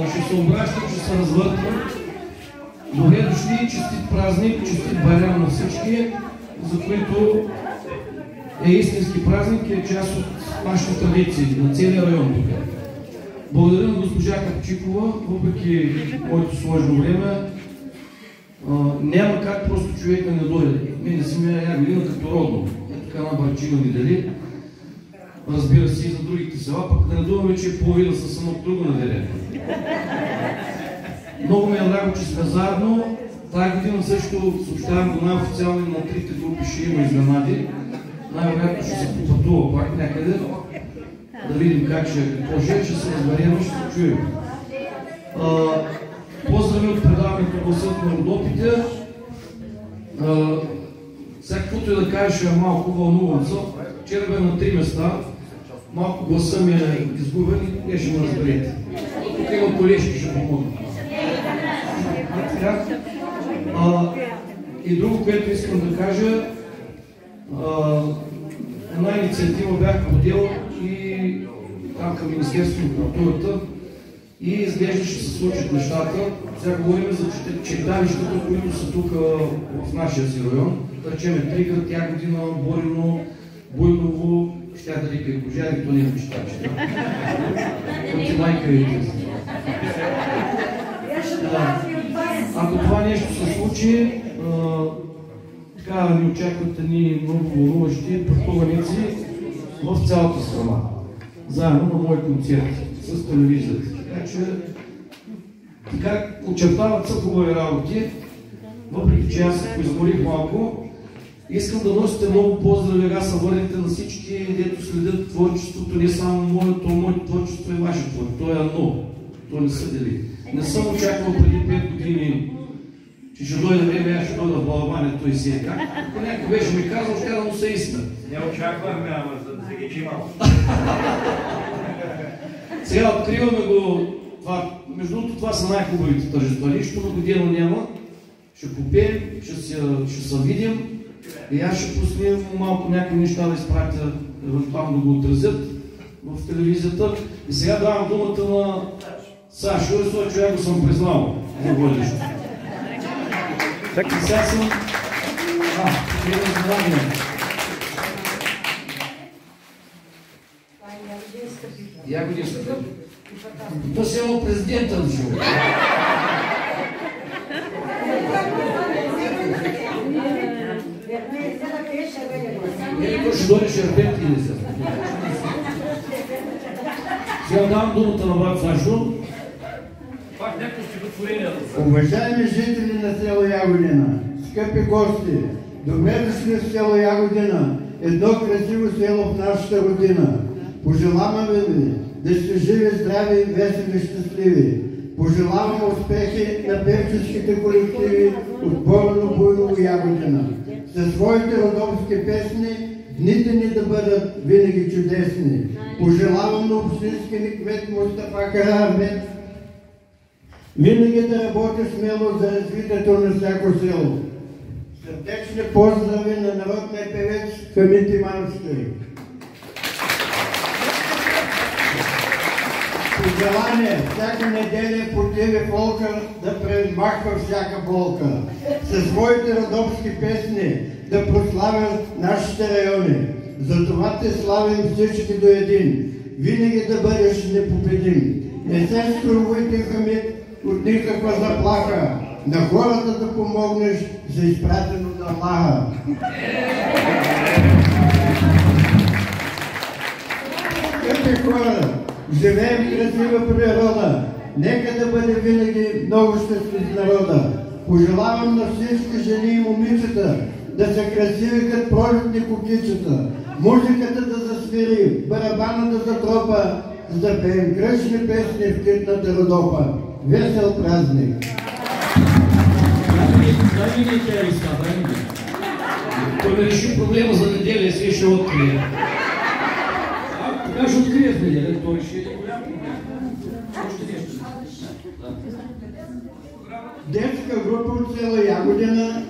ще се обращам, ще се развъртам. Добре дошли, честит празник, честит Байрам на всички, за които е истински празник и е част от нашите традиции, на целия район тук. Благодаря на госпожа Капчикова, въпреки моето сложно време. Няма как просто човек да не дойде. Мене си ме Ягодина като родно. Така на Барчина ни дали. Разбира се и за другите села, пък да не думаме, че е половина със само друго наделение. Много ме е драго, че сме заедно. Тая година също съобщавам го най-официално на трите групи ще има изненади. Най-вероятно ще се попътува пак някъде. Да видим как какво ще се разберем и ще се чуем. Поздрави от предаването Гласът на Родопите. Всякаквото и да кажеш е малко вълнуван съм. Вчера бе на 3 места. Малко гласа ми е изгубен и не ще ме разберете. Тук има колежки, ще помогна. И друго, което искам да кажа, една инициатива бях подел и там към Министерството на културата и изглежда ще се случат нещата. Сега говорим за читалищата, които са тук в нашия си район. Да речем Триград, Ягодина, Борино, Буйново, ще да река и Кожари, то не е читалища. От и майка и ако това нещо се случи, така ни очакват едни много вълнуващи пътуваници в цялата страна. Заедно на мои концерти с телевизията. Така че така очертават са хубави работи, въпреки че аз се поизморих малко. Искам да носите много поздрави, аз се върнете на всички, дето следят творчеството, не само моето творчество е ваше творчество, то е едно, то не са дели. Не съм очаквал преди 5 години, че ще дойде време, аз ще дойда в балабането и си е как. Ако някой беше ми казал, ще да му се истина. Не очакваме, ама за да се ги чимал. Сега откриваме го, между другото това са най-хубавите тържества, нищо на година няма. Ще попеем, ще се видим и аз ще пусна малко някои неща да изпратя, там да го отразят в телевизията. И сега давам думата на Сашо, защото човек го съм признал за водещо. И сега съм... Ягодинска. То си имал президента на живота. То ще дойде шерпет или се. Сега давам думата на брат Сашо. Пак някакво стихотворение. Уважаеми жители на село Ягодина, скъпи гости, добре дошли в село Ягодина, едно красиво село в нашата родина. Пожелаваме ви да сте живи, здрави, весели, щастливи. Пожелаваме успехи на певческите колективи от Борино, Буйново и Ягодина. Със своите родопски песни дните ни да бъдат винаги чудесни. Пожелавам на общински ни кмет Мустафа Карахмет винаги да работи смело за развитието на всяко село. Сърдечни поздрави на народния певец Хамид Имановски. Пожелание всяка неделя по ТВ Фолка да премахва всяка болка. Със своите родопски песни да прославят нашите райони. Затова те славим всички до един. Винаги да бъдеш непобедим. Не се страхуйте, Хамид, от никаква заплаха. На хората да помогнеш за изпратено от Аллаха. Скъпи хора, живеем красива природа. Нека да бъде винаги много щастлив народа. Пожелавам на всички жени и момичета да са красиви като пролетни кукичета. Музиката да засвири, барабана да затропа, за да пеем кръчни песни в китната Родопа. Весел празник! Дай ми не тя листа, дай ми. Той ме реши проблема за неделя, си ще открие. Кога ще открие в неделя, той реши един голям проблем. Още нещо. Детска група от село Ягодина,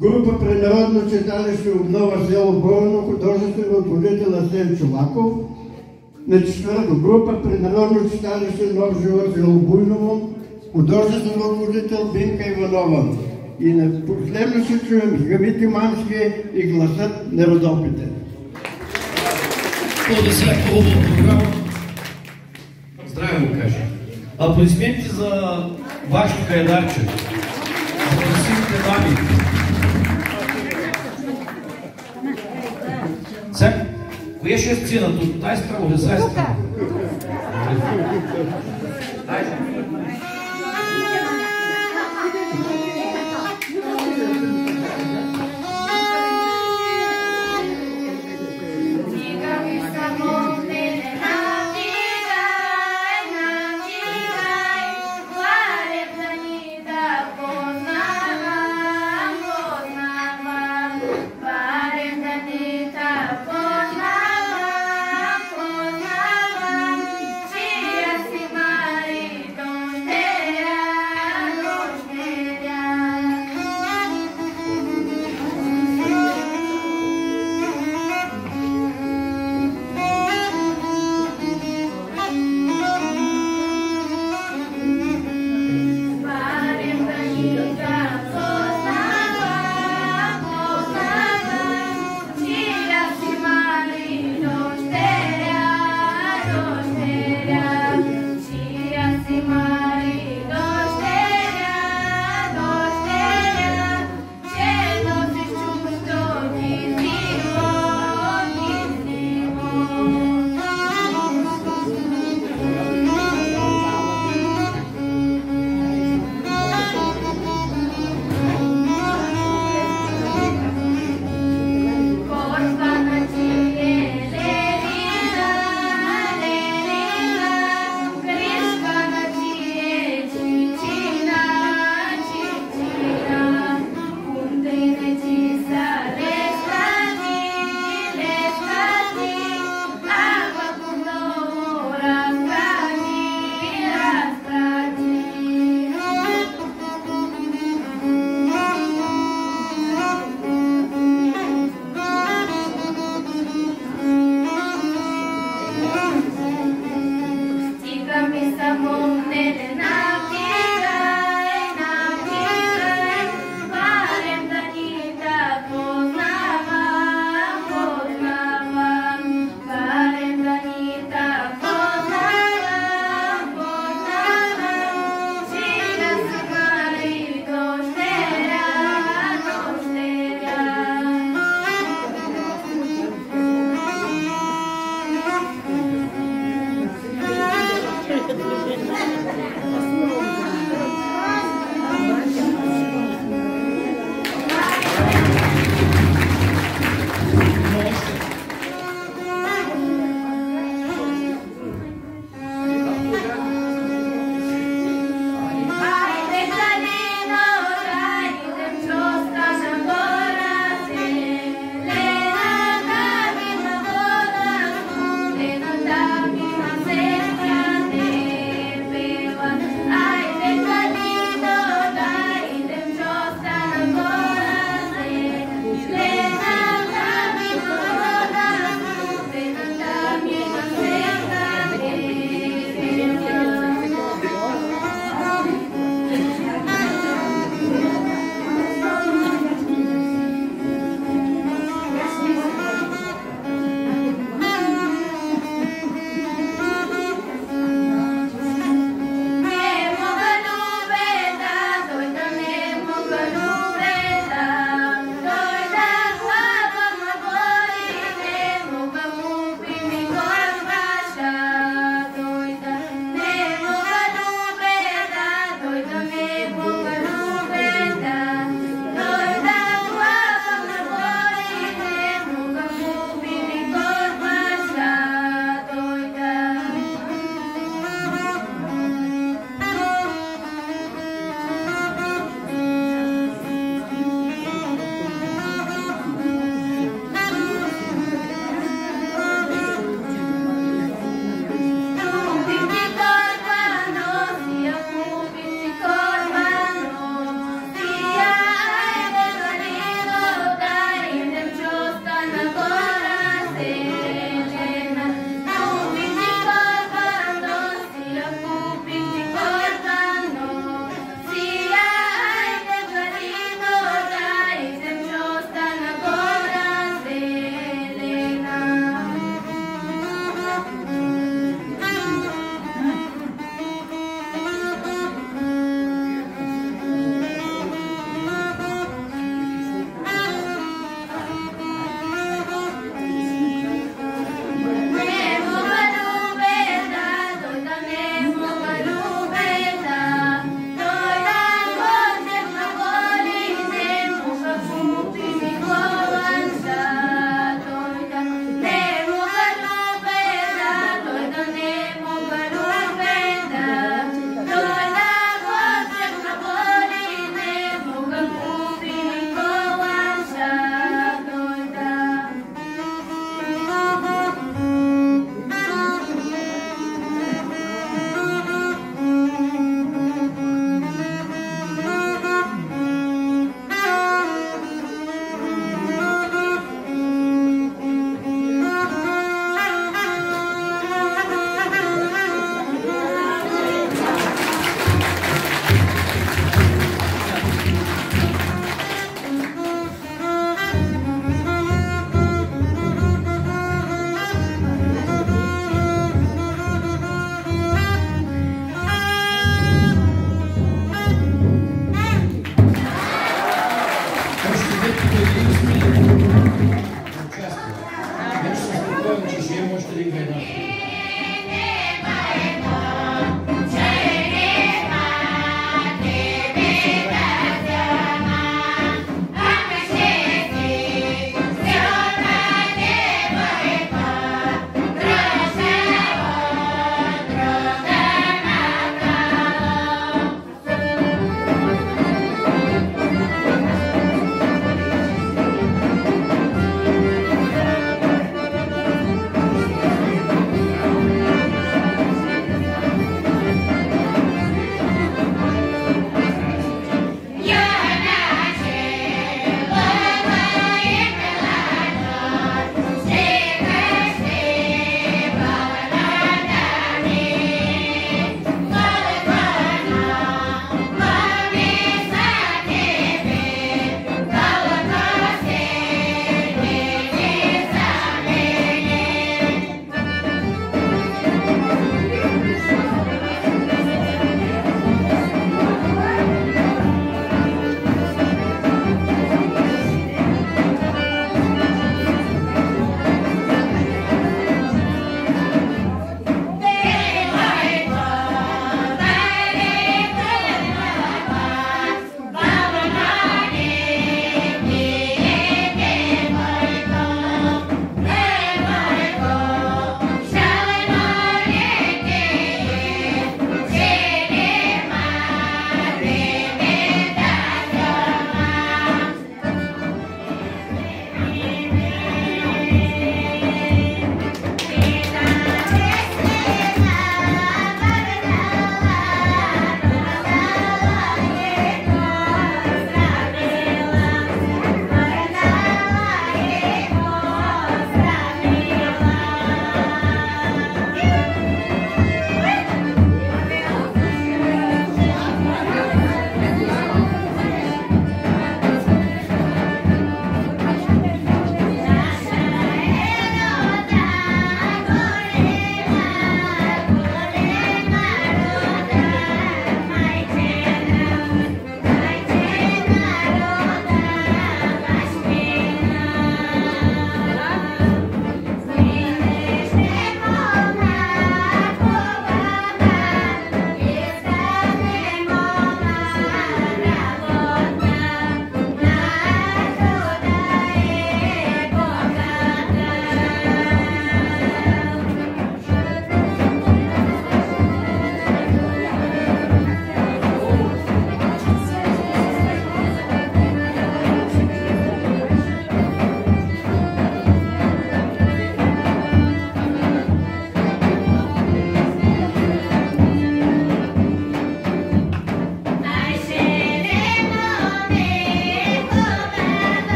група при Народно читалище Обнова село Борино, художествен ръководител Асен Чолаков, На четвърто група при Народно читалище Нов живот село Буйново, художествен ръководител Бинка Иванова. И на последно ще чуем Гавити Мански и гласът на Родопите. Да сега хубава програма. Здраве му кажа. Аплодисменти за вашето кайдарче. За красивите дами. Сега, коя ще е сцената? От тази страна, от тази страна.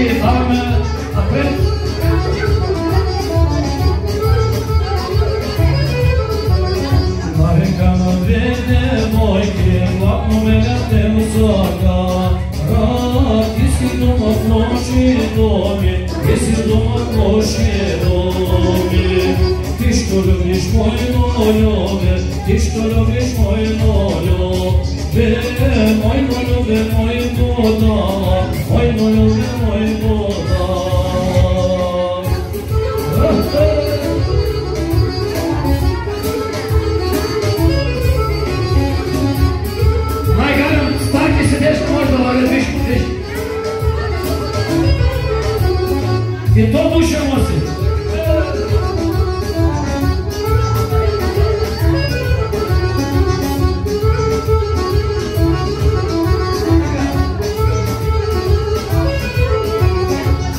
и даваме напред. На река на две девойки, гладно меляте висока. Ти си дома в нощи доми, ти си дома в нощи доми. Ти що любиш мојно љубе, ти што любиш мојно љубе, мојно љубе, мојно дала, мојно љубе, мојно дала. Најгарам, старки се дешко може да лагат, виж. И то душа носи.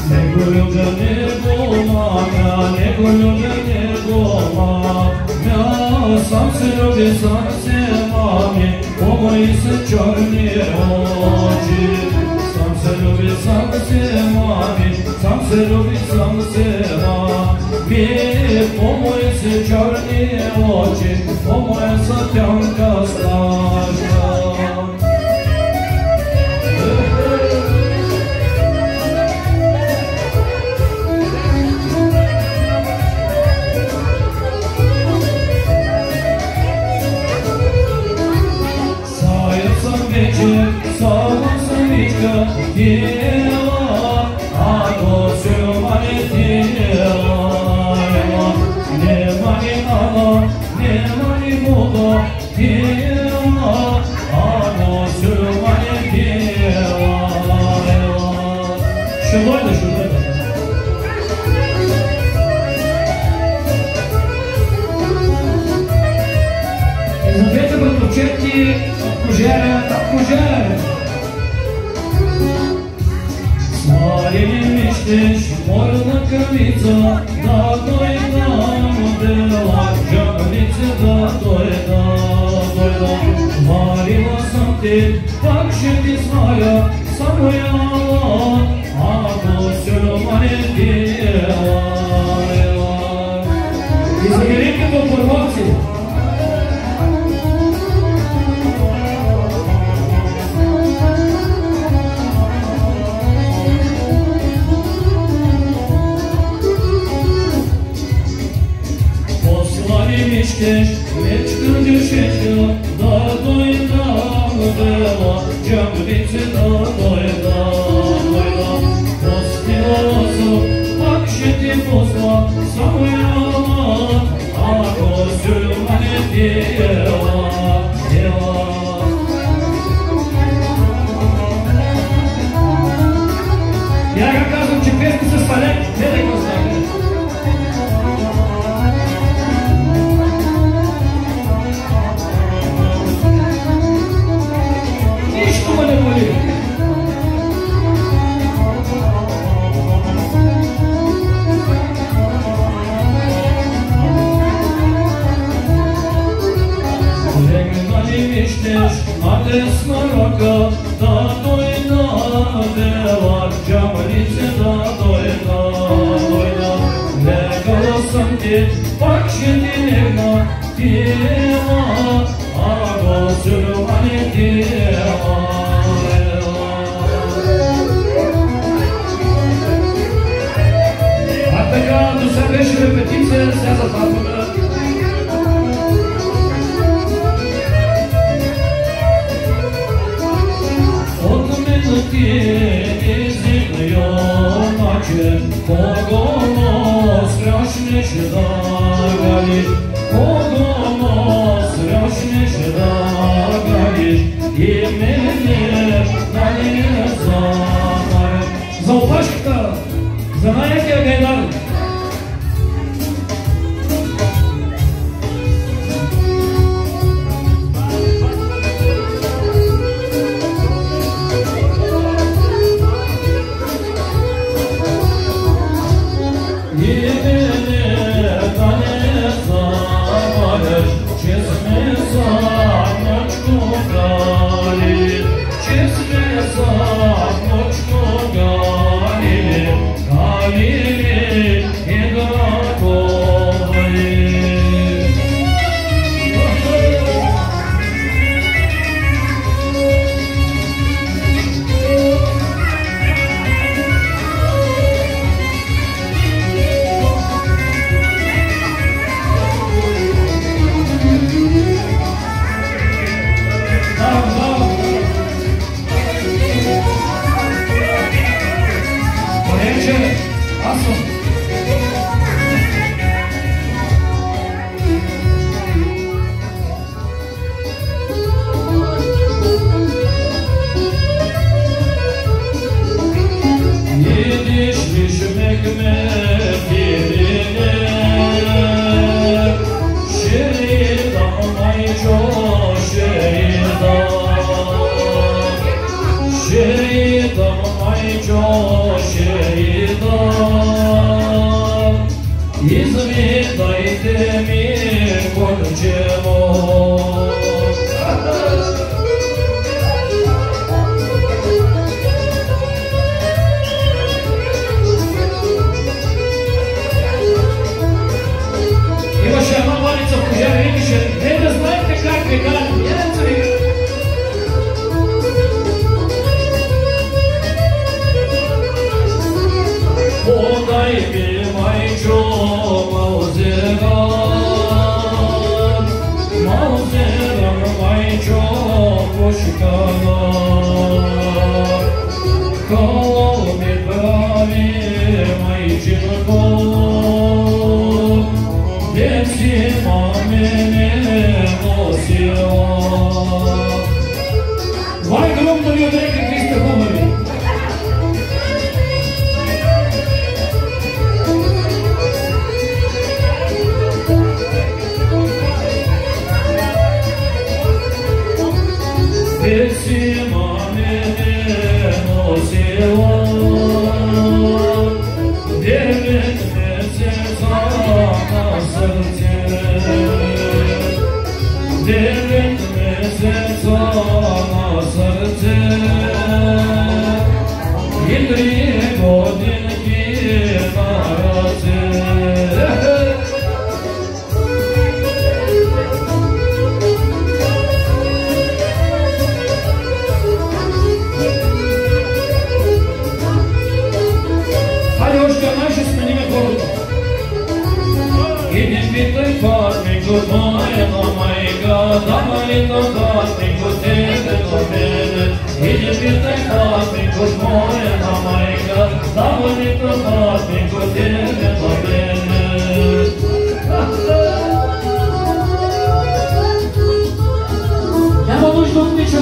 Него любя, него мамя, него любя, него мамя. Сам се люби, сам се мами, по мои се черни очи. Сам се люби, сам се мами, сам се люби, сам се мами. По мои се черни очи, по моя сатянка страшна. Sama samička tijela, ako su manje tijela. Nema ni mama, nema ni Boga tijela, ako su manje tijela. Što dojde, što dojde? Znate bratовчети, Кужере. Смотри, мечтешь, морна кровица, да той нам дела, жабница, да той да. Говорила сам ты, как же ты своя, самая, а то все море дела. И загорите по порваться. Мечтеш, мечка душечка, да той нам дела, жабница, да той да. Пустила лосо, как же ты посла, самая, ако все мане дела. Я как казвам, че песни са свален, не да го знам. На десна ръка, да той надела, жабница, да той да. Легала съм ти, пак ще ти легна, тела, ако сърва не тела. А така, до сега беше репетиция, сега запазваме. Кого страшнеш да галиш, кого страшнеш да галиш, и мене да не замареш. За опашката, за най-якия гайдар. Честная вечер. Аз съм. Yediş düşmek mevkiline Şeridan ayço şeridan Şeridan ayço şeridan İzmir'daydı mi konçemo Имаше една малица в пожара и викаше, не да знаете как ви кажа, нямето ви. Подай ми, майчо, маузеран, маузеран, майчо, пошканан. Кало ми прави, майчинко, Desi mamene nosiva Vay grom duruyor direkt Kristi Homer'i Desi mamene nosiva Devlet mesezana sırtı Devlet mesezana sırtı Yedri godin ki naratı Hadi hoş geldin, şu ismini korudum. Gidin bitti farmiko toyna mayga, damarino farmiko tedeno bene. Gidin bitti farmiko toyna mayga, damarino farmiko tedeno bene. Няма нужда от ничего.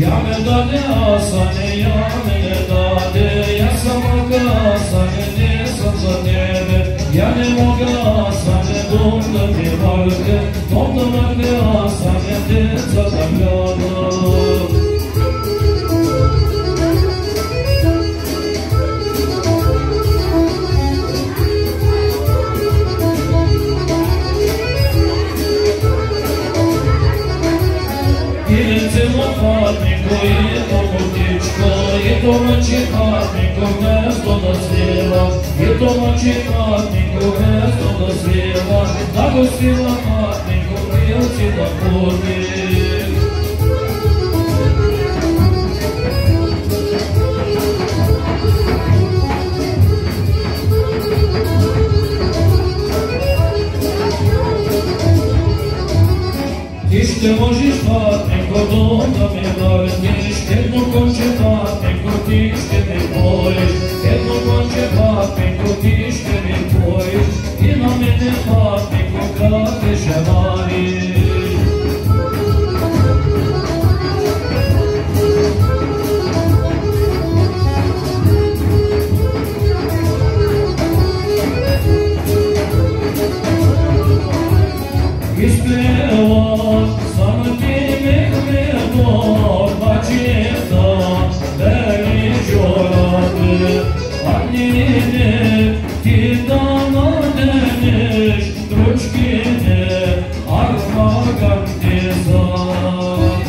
Ya me dade asane, ya me dade, ya samaka asane, ne sanzadebe, ya ne moga asane, donda mi varge, donda varge asane, de zadagada. Farmiko, jedno mutičko, jedno mači farmiko, mjesto da svijeva, jedno mači farmiko, mjesto da svijeva, da go svila farmiko, prijavci da kodi. Ti ще можеш farmiko, da me vrniš, jedno konče farmiko, ti ще mi bojiš, jedno konče farmiko, ti ще mi bojiš, i na mene farmiko, kad te ševariš. Ispleva, sana ti mehmedo, baceta, beli čorabe, annine, ti dana deniš, dručkine, armagan ti zan.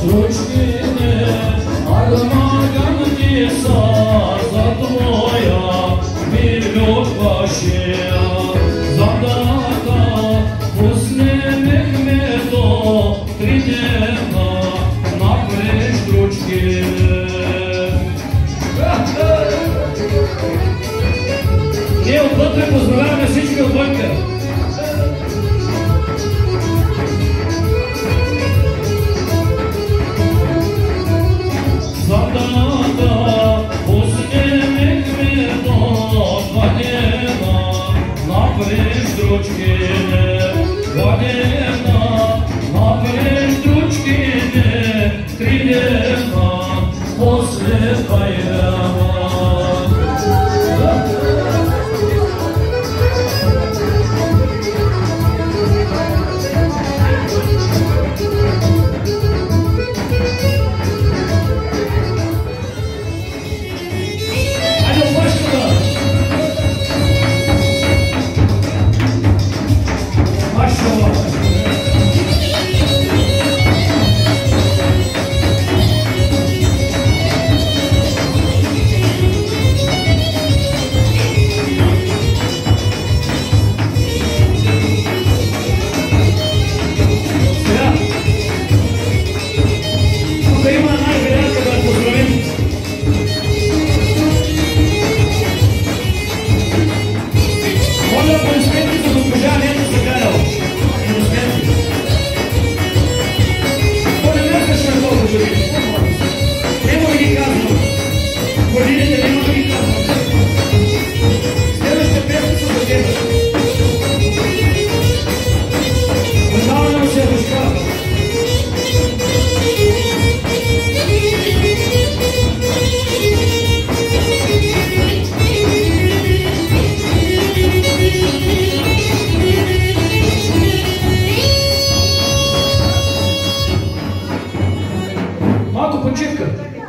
Dručkine, armagan ti zan, za tvoja, mi ljub vašija, zadata, usne mehmedo, tride утре поздравяваме всички от Бойка.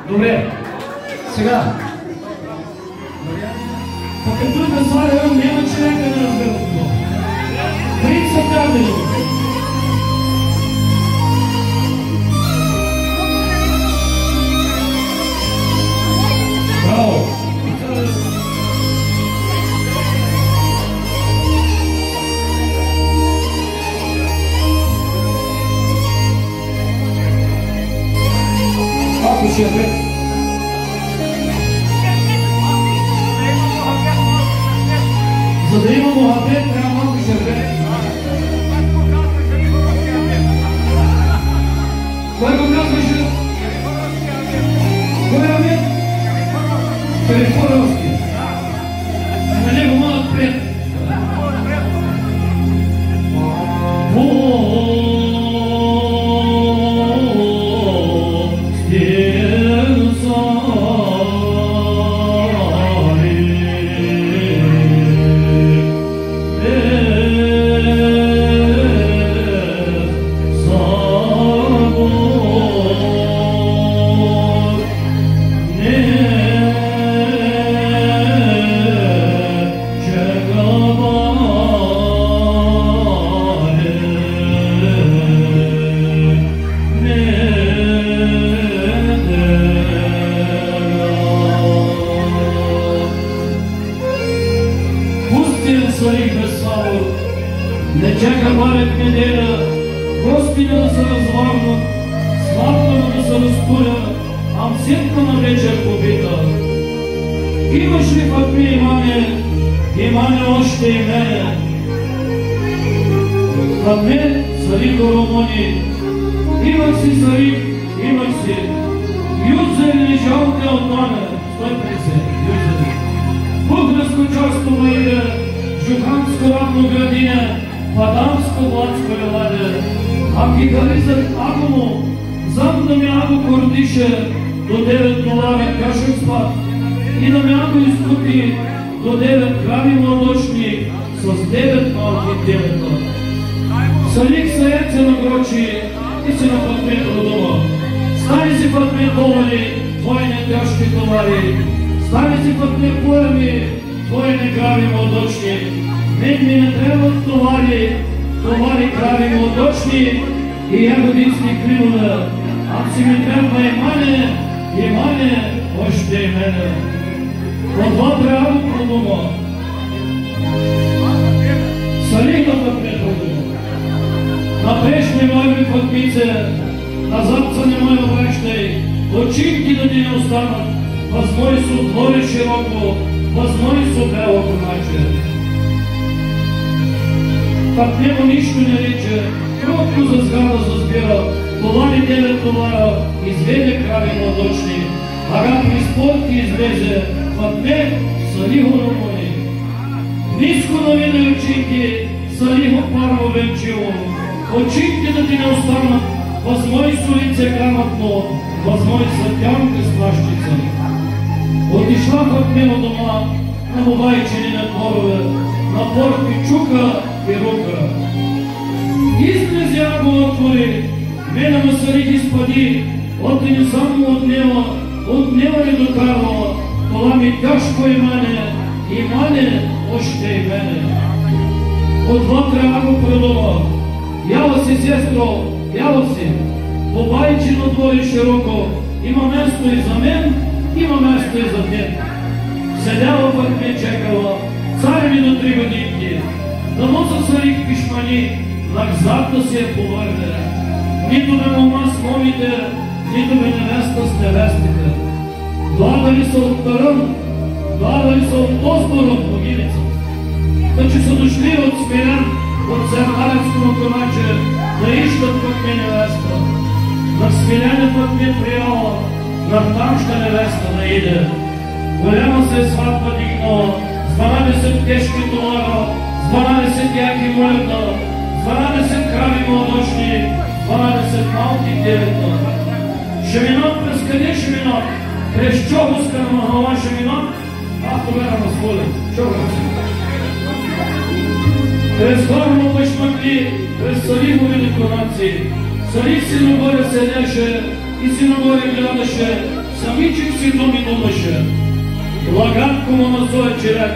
Добре, сега. Като да сваля, няма човека да разбера това. Крит са дадени. Браво! Ако ще е за да има мухабет, трябва малко шербет. Кой го казваше? Кой е амет? Калифоровски. На него малък пред. Не чака марет неделя, Господина да се развърна, славно да се разтуря, ам сетка на вечер побита. Имаш ли път ми имане още и мене? Път мен цари до Романи, имах си цари, имах си. Юдзе ли жалте от мене, 150, юдзе. Бухнеско часто майде, Жуханско равно градине, Падамско бладско еладе, а китаризът ако му, зам да ми ако кордише до 9 долари кашък спад и да ми ако изкупи до 9 грами младочни с 9 малки телета. Салик саеце на грочи и си на пътмето до дома. Стани си пътме довали, твои тяжки товари. Стани си пътме поеми, твои грави младочни. Мен ми не трябват товари крави младочни и ягодински кривове. А си ми трябва имане, още и мене. Това трябва продума. Салихната преходу. Напреш ми, мои пътмице, назад са не ме обрещай, очинки да ти не останат, възмой се отвори широко, възмой се бело комаче. пак него нищо не рече, кротко за сграда зазбира, колани 9 товара, изведе крави младочни, ага при спорти излезе, пак не са лихо ромони. Ниско навиде очинки, са лихо парно венчило, очинки да ти не останат, възмой солице грамотно, възмой светянка с плащица. Отишла пак него дома, на бабайчини на дворове, на порки чука и рука. Излезя го отвори, мене ме сарих изпади, оти не само отнела ли докарала, това ми тяжко и мане още и мене. Отвътре го предова, яла си, сестро, яла си, бабайчино двори широко, има место и за мен, има место и за теб. Седяла пък ме чекала, цареви до 3 годинки, да му засварих пишмани, назад да се повърне. Нито бе мома с момите, нито бе невеста с невестите. Дладали са от Тарън, дладали са от Тоздор от Могилица. Та че са дошли от Смилян, от Сердаревско на Коначе, да ищат пък ме невеста. На Смиляне пък ме прияла, на тамща невеста да иде. Голяма се сватба дигнала, с 12 тежки товара, с 12 яки молета, с 12 крави младочни, 12 малки телета. Ще минат през къде ще минат? През Чогуска на Махала ще минат? Аз тогава разходя. Чогуска. През горно пъшмакли, през Салихови декорации. Салих си нагоре седеше и си нагоре гледаше, самичък си доми думаше. Лагатко му назоя черек,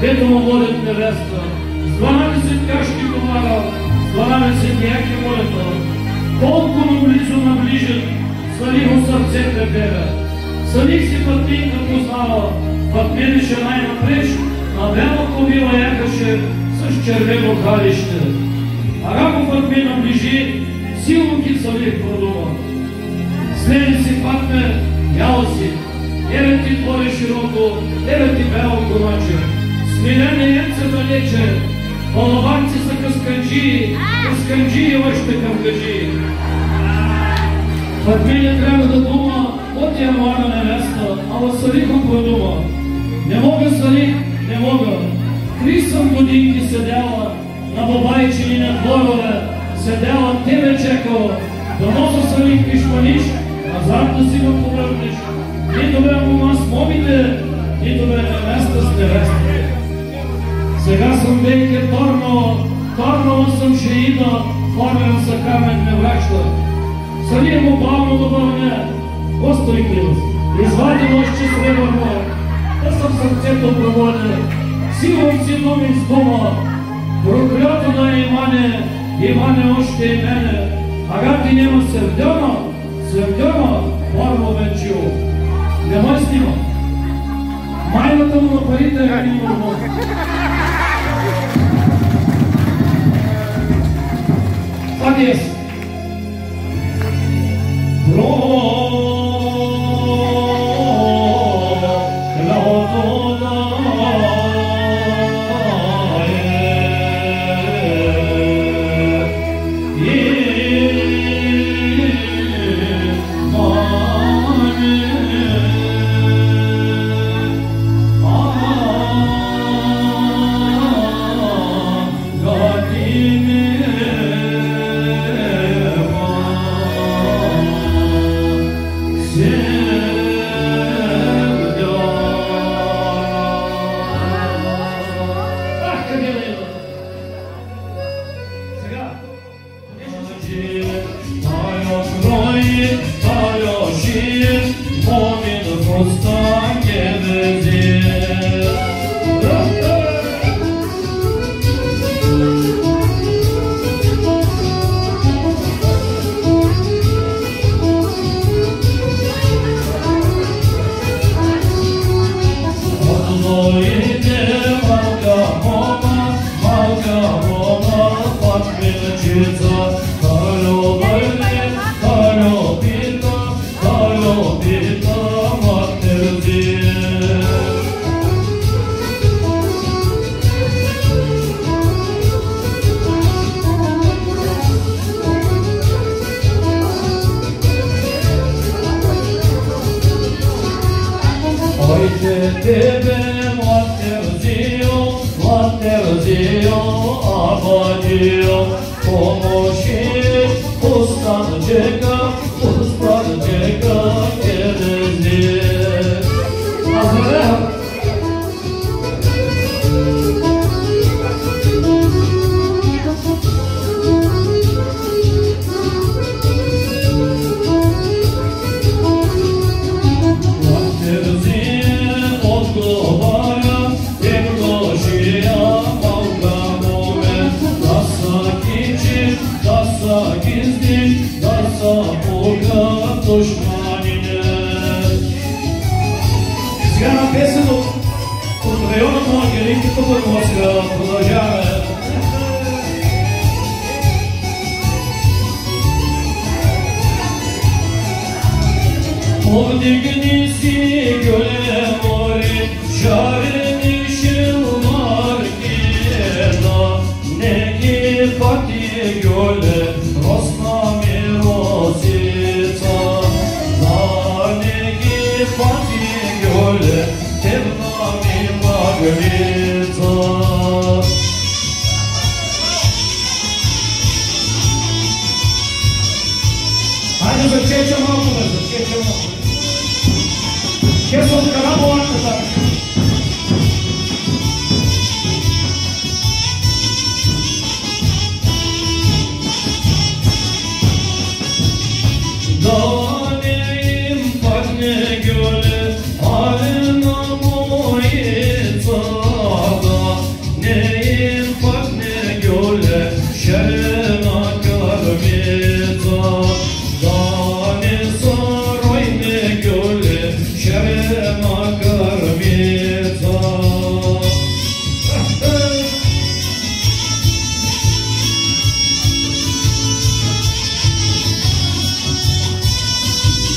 дето му водят невеста, с 12 кашки товара, с 12 яки молета. Колко наближат, Салихо сърце пребега. Салих си пътника познава, път медеше най-напреш, а бяла кобила якаше с червено халище. Арако път ме наближи, силно ки Салих продума. Следи си пак ме, яла си, еве ти твори широко, еве ти бяло коначе. Смиляне яйца далече, балаванци са късканджии още къвкаджии. Път мене трябва да дума, от я млада невеста, ама Салихом продума. Не мога, Салих, не мога. 3 годинки седяла, на бабайчини на дворове, седяла, тебе чекала, да носа Салих пишманиш, назад да си го повърнеш. Нито бе мома с момите, нито бе невеста с невестите. Сега съм веке Торнова съм шеида, формен са камен не враща. Салих му бавно да върне, Господи Крилос, извади още сребърно, да съм сърцето проводя, силом си думи с дума, проклято да е Иване още и мене, ага ти нема Севдема, Парло Венчило. Не мой снима. Майната му на парите е ни мърмот. Това е си. tebe Mateuszio, Abadio, pomoci, ustanđega, Erezije. Сега на песен от района на Ангелинката Бърмовска продължаваме. Повдигни си гъле море, шарени шелмаркета, не ги пати гъле, росна ми росица, не ги пати гъле, темна ми магница. Хайде зачеча малко, зачеча малко. Ще се откара болката. Да не им падне гъле, але на моица, да не им падне гъле, шерена кърмица, да не саройне гъле, шерена кърмица.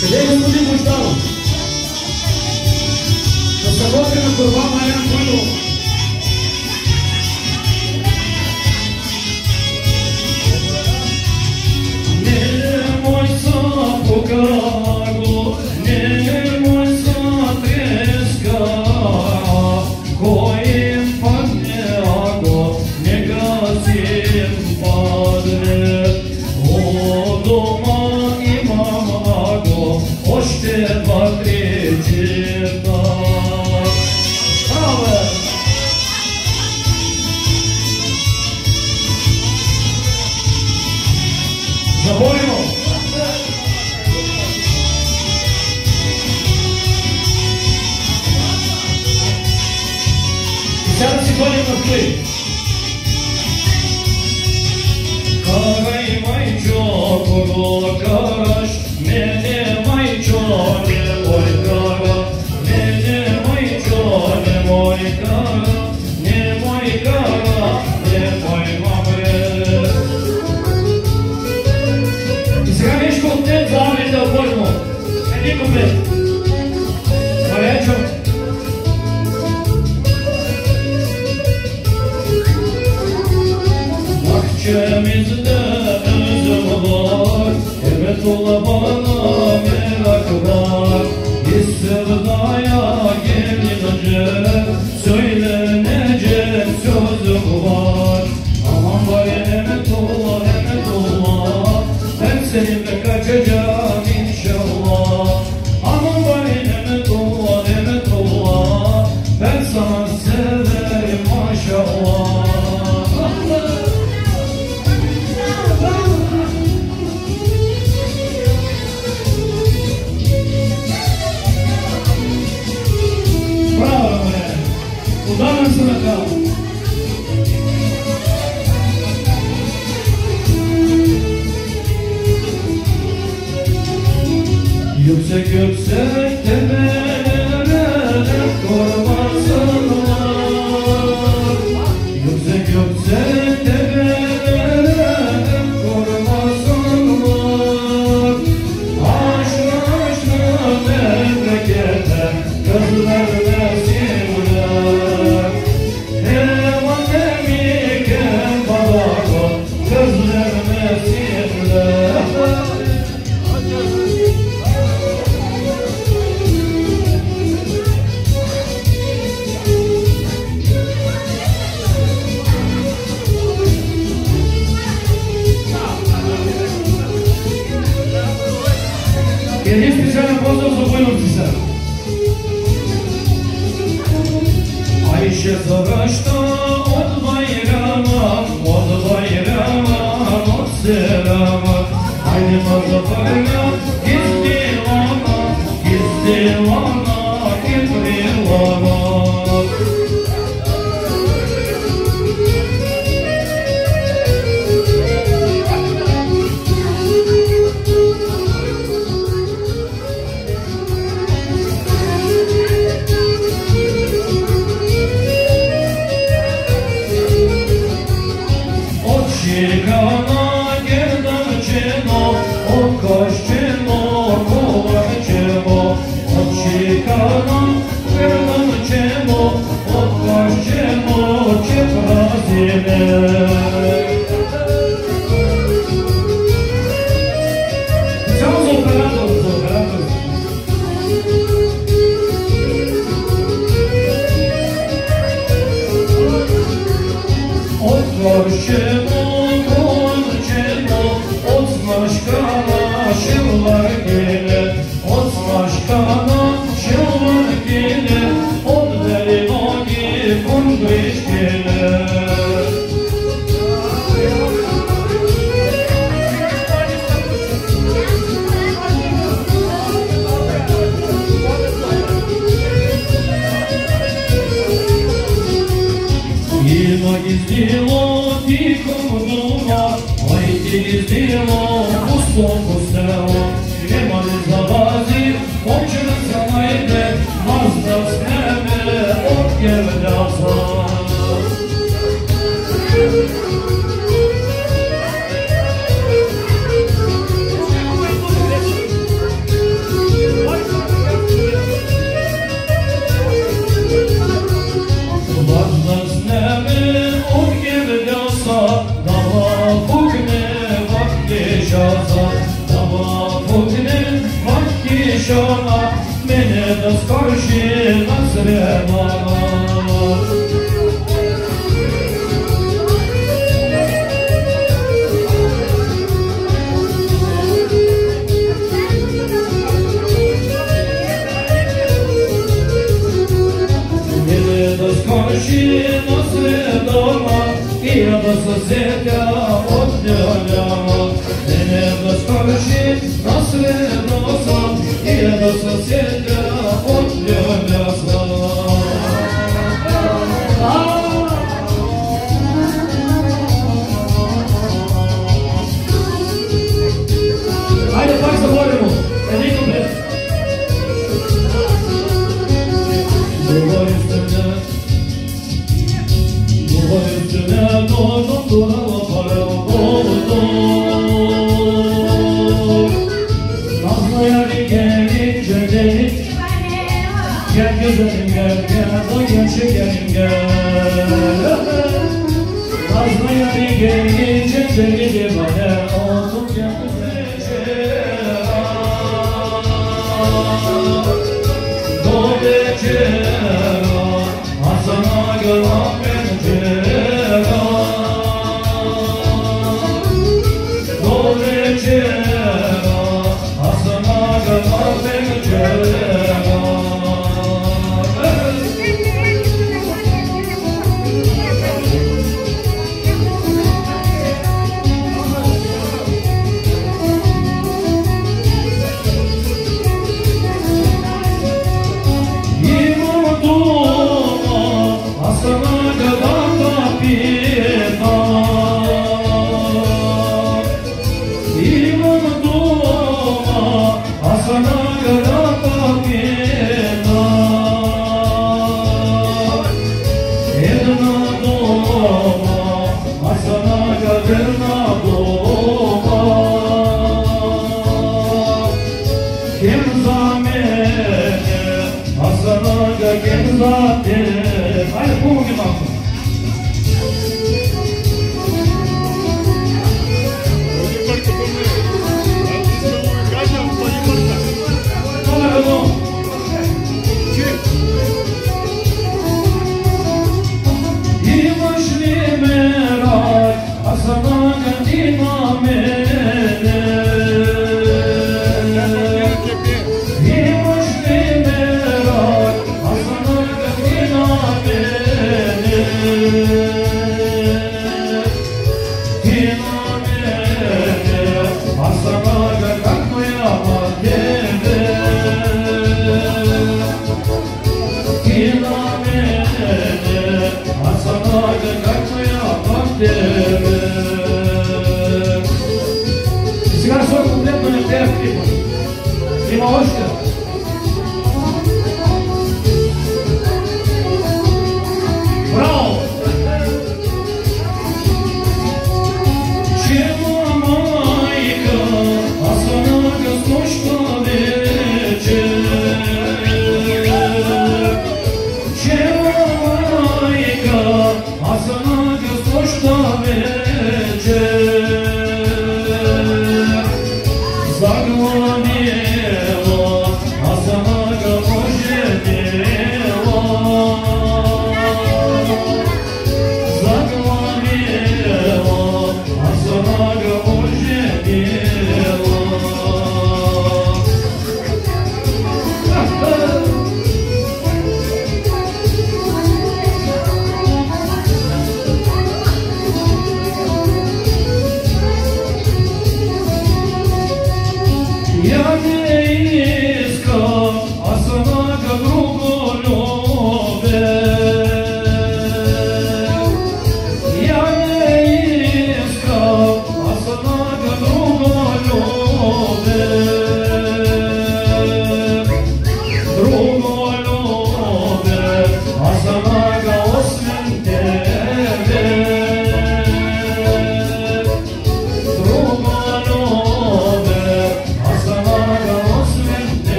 Къде е господин Божданов? Да се готви на корба на Елен Койдов. Не мой са покаго, не мой са треска, кой им падне аго, нека си им падне. О, дома имам аго, още два-три чета. Браво! Заборимо! И сега да си ходим на клип. Карай, майчо, кого караш, мене, майчо, не мой кара, мене, майчо, не мой кара, не мой кара, не мой мамре. И сега нещо от теб заврите обоймо. Един комплект. Маречо. Bahçemizde üzüm var, evet ola bana merak var. Bir sevdaya gelince söylenecek sözüm var. Aman var emet ola, ben seninle kaçacağım inşallah. Aman var emet ola, ben sana severim maşallah. Udaram se na kavu. Yüksek yüksek tepelere korumasınlar. Yüksek yüksek tepelere korumasınlar. Aşkı memlekete kızlar versinler. Hemen emiken babako kızlar versinler. Един специален поздрав за войновци са. Айше завръща от Байрама, от Селама. Айде ма завърня, Гиздилана, Гидрилана. Чекана герданчено, окощено, колачено. Чекана герданчено, окощено, че празиме. Само за оператор, за оператор. Окощено, Maşkana şıllar gelir, ot maşkana şıllar gelir, ot deli vagi kunduş gelir. Yılma gizdilo dikom duma, ayti gizdilo Пустело, нема ли завази, очера за майде, мазда с небе, от гевляса. Мазда с небе, от гевляса, дава пукне, вахте жаза. Шона, мене да скорши на срема. Мене да скорши на средома, и я да съседя от няляма. Мене да скорши на средома, и я да съседя от няляма. Айде пак заговоримо, един комплект. Говори üstüne doğdum durama parama doğdum. Nazlı yari gelince dedik, gel güzelim gel gel, o gel şekerim gel. Nazlı yari gelince dedik, bana oldum gel güzelim. Doğdecem, Hasan'a görmem beni. Има още. Браво! Чела майка, аз на гъснощта вечер. Чела майка, аз на гъснощта вечер. Заглавила, аз на гъснощта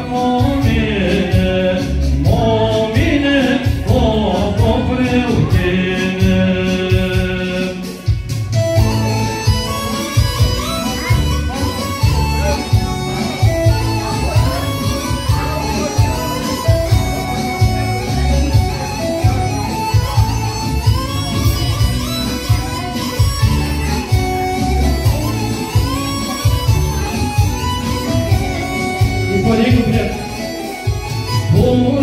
Momine, momine, Am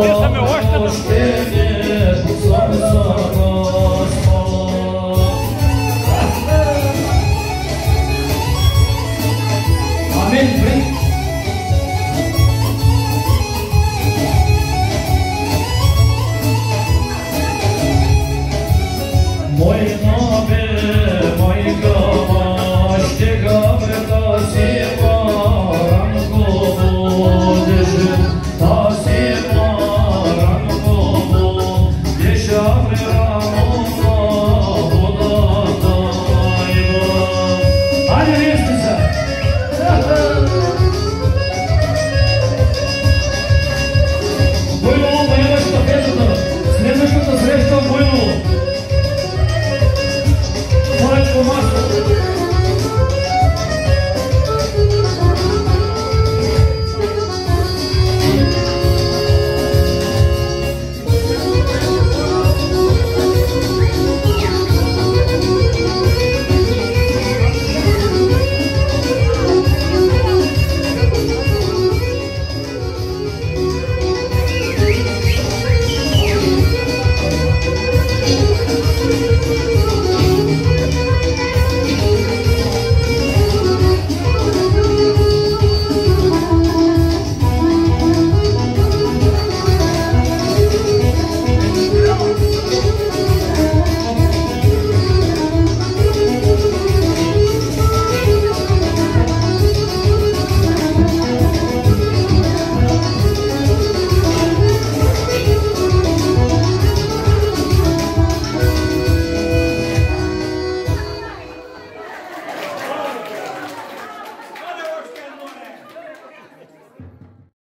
Essa é meu rosto.